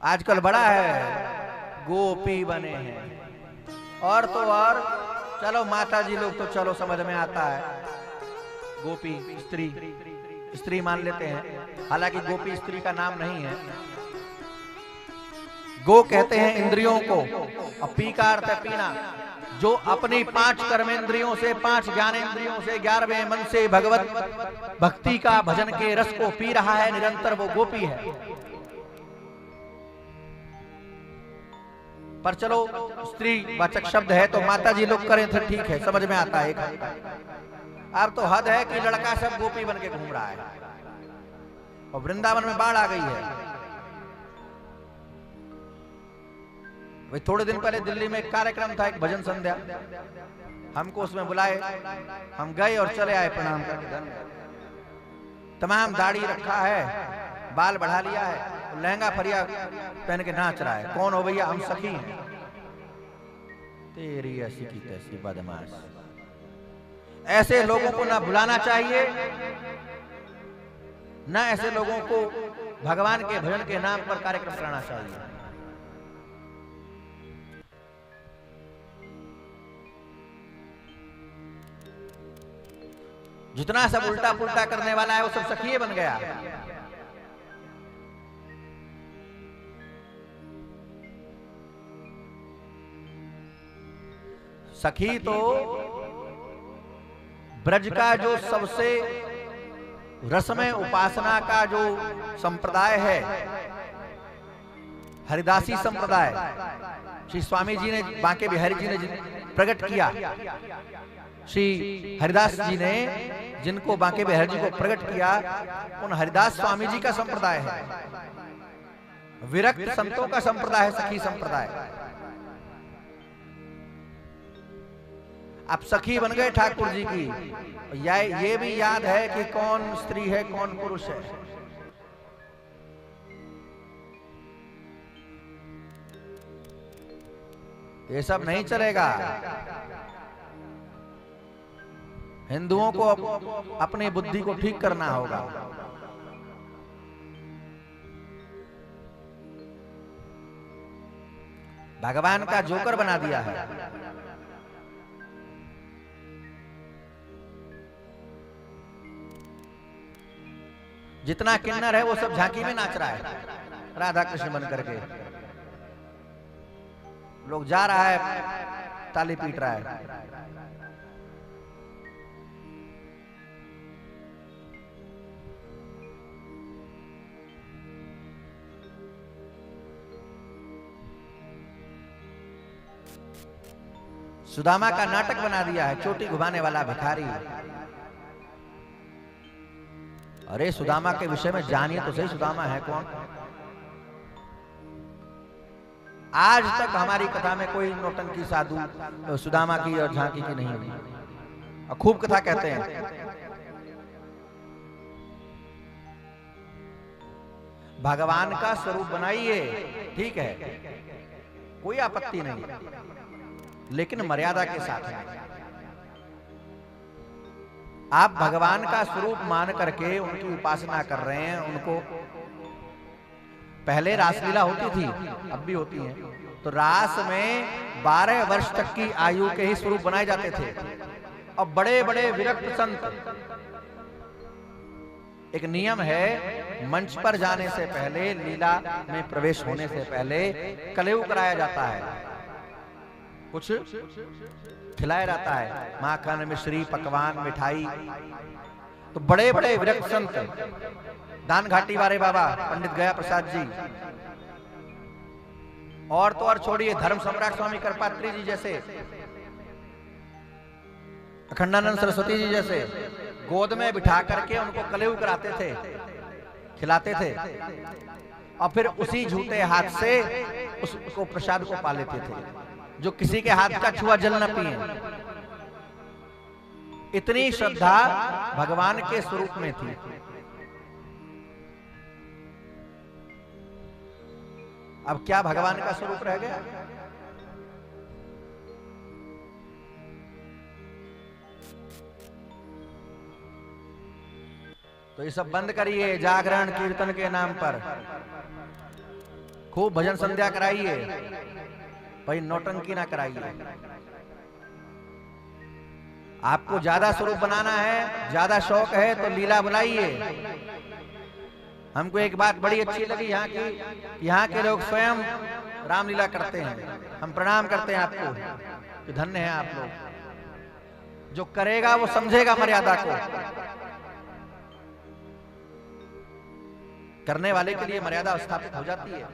आजकल बड़ा है, गोपी बने हैं। और तो और चलो माता जी लोग तो चलो समझ में आता है, गोपी स्त्री स्त्री मान लेते हैं, हालांकि गोपी स्त्री का नाम नहीं है। गो कहते हैं इंद्रियों को, और पी का अर्थ है पीना। जो अपनी 5 कर्मेंद्रियों से, 5 ज्ञानेंद्रियों से, 11वें मन से भगवत भक्ति का, भजन के रस को पी रहा है निरंतर, वो गोपी है। पर चलो स्त्री वाचक शब्द है तो माता जी लोग करें तो ठीक है, समझ में आता है। अब तो हद है कि लड़का सब गोपी बन के घूम रहा है, और वृंदावन में बाढ़ आ गई है। भाई थोड़े दिन पहले दिल्ली में एक कार्यक्रम था, एक भजन संध्या, हमको उसमें बुलाए, हम गए और चले आए प्रणाम करके। तमाम दाढ़ी रखा है, बाल बढ़ा लिया है, लहंगा फरिया पहन के नाच रहा है। कौन हो भैया? हम सखी हैं। तेरी ऐसी की तैसी बदमाश। ऐसे लोगों को ना बुलाना चाहिए, ना ऐसे लोगों को भगवान के भजन के नाम पर कार्यक्रम कराना चाहिए। जितना सब उल्टा पुल्टा करने वाला है वो सब सखिए बन गया। सखी तो ब्रज का जो सबसे रसमय उपासना का जो संप्रदाय है, हरिदासी संप्रदाय, श्री स्वामी जी ने, बांके बिहारी जी ने प्रकट किया, श्री हरिदास जी ने जिनको बांके बिहारी जी को प्रकट किया, उन हरिदास स्वामी जी का संप्रदाय है। विरक्त संतों का संप्रदाय है सखी संप्रदाय। अब सखी बन गए ठाकुर जी की, ये भी याद है कि कौन स्त्री है कौन पुरुष है। ये सब नहीं चलेगा। हिंदुओं को अपनी बुद्धि को ठीक करना होगा। भगवान का जोकर बना दिया है। जितना किन्नर है वो सब झांकी में नाच रहा है, राधा कृष्ण बन करके। लोग जा रहा है, ताली पीट रहा है। सुदामा का नाटक बना दिया है, चोटी घुमाने वाला भिखारी। अरे सुदामा के विषय में जानिए तो सही, सुदामा है कौन? आज तक हमारी कथा में कोई नौटंकी साधु सुदामा की और झांकी की नहीं हुई, और खूब कथा कहते हैं। भगवान का स्वरूप बनाइए, ठीक है, कोई आपत्ति नहीं, लेकिन मर्यादा के साथ है। आप भगवान का स्वरूप मान करके उनकी उपासना कर रहे हैं। उनको पहले रासलीला होती थी, अब भी होती है, तो रास में 12 वर्ष तक की आयु के ही स्वरूप बनाए जाते थे। अब बड़े बड़े विरक्त संत, एक नियम है, मंच पर जाने से पहले, लीला में प्रवेश होने से पहले कलेऊ कराया जाता है, कुछ खिलाया जाता है, माखन मिश्री पकवान मिठाई। तो बड़े बड़े विरक्त संत, दान घाटी वाले बाबा पंडित गया प्रसाद जी, और तो और छोड़िए, धर्म सम्राट स्वामी करपात्री जी जैसे, अखंडानंद सरस्वती जी जैसे, गोद में बिठा करके उनको कलेऊ कराते थे, खिलाते थे, और फिर उसी झूठे हाथ से उसको प्रसाद को पा लेते थे, जो किसी के हाथ का छुआ जल न पिए। इतनी श्रद्धा भगवान के स्वरूप में थी। अब क्या भगवान का स्वरूप रह गया? तो ये सब बंद करिए जागरण कीर्तन के नाम पर। खूब भजन संध्या कराइए, भाई नौटंकी ना कराइए। आपको ज्यादा स्वरूप बनाना है, ज्यादा शौक है तो लीला बुलाइए। हमको एक बात बड़ी अच्छी लगी यहाँ की, यहाँ के लोग स्वयं रामलीला करते हैं। हम प्रणाम करते हैं आपको कि धन्य है आप लोग। जो करेगा वो समझेगा मर्यादा को, करने वाले के लिए मर्यादा स्थापित हो जाती है।